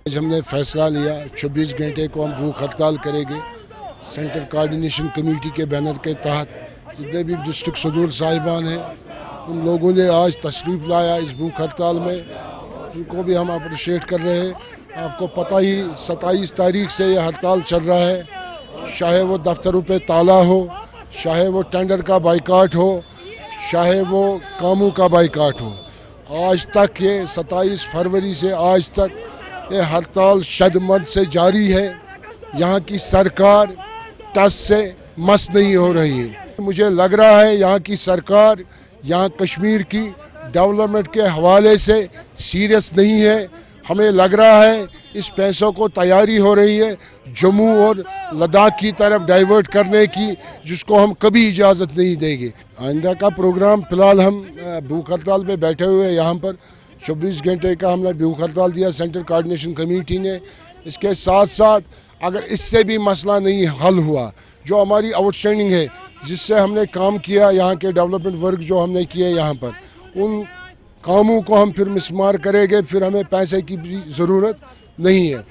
آج ہم نے فیصلہ لیا 24 گھنٹے کو ہم بھوک ہڑتال کریں گے سینٹر کوارڈینیشن کمیٹی کے بینر کے تحت. جتنے بھی ڈسٹرکٹ صدور صاحبان ہیں ان لوگوں نے آج تشریف لایا اس بھوک ہڑتال میں, ان کو بھی ہم اپریشیٹ کر رہے ہیں. آپ کو پتہ ہی 27 تاریخ سے یہ ہڑتال چل رہا ہے, چاہے وہ دفتروں پہ تالا ہو, چاہے وہ ٹینڈر کا بائیکاٹ ہو, چاہے وہ کاموں کا بائیکاٹ ہو. آج تک یہ 27 فروری سے آج تک یہ ہڑتال شدمد سے جاری ہے. یہاں کی سرکار ٹس سے مس نہیں ہو رہی ہے. مجھے لگ رہا ہے یہاں کی سرکار یہاں کشمیر کی ڈیولپمنٹ کے حوالے سے سیریس نہیں ہے. ہمیں لگ رہا ہے اس پیسوں کو تیاری ہو رہی ہے جموں اور لداخ کی طرف ڈائیورٹ کرنے کی, جس کو ہم کبھی اجازت نہیں دیں گے. آئندہ کا پروگرام فی الحال ہم بھوک ہڑتال پہ بیٹھے ہوئے یہاں پر 24 گھنٹے کا ہم نے بھوک ہڑتال دیا سینٹر کوارڈینیشن کمیٹی نے. اس کے ساتھ ساتھ اگر اس سے بھی مسئلہ نہیں حل ہوا, جو ہماری آؤٹ اسٹینڈنگ ہے جس سے ہم نے کام کیا, یہاں کے ڈیولپمنٹ ورک جو ہم نے کیے یہاں پر, ان کاموں کو ہم پھر مسمار کریں گے. پھر ہمیں پیسے کی بھی ضرورت نہیں ہے.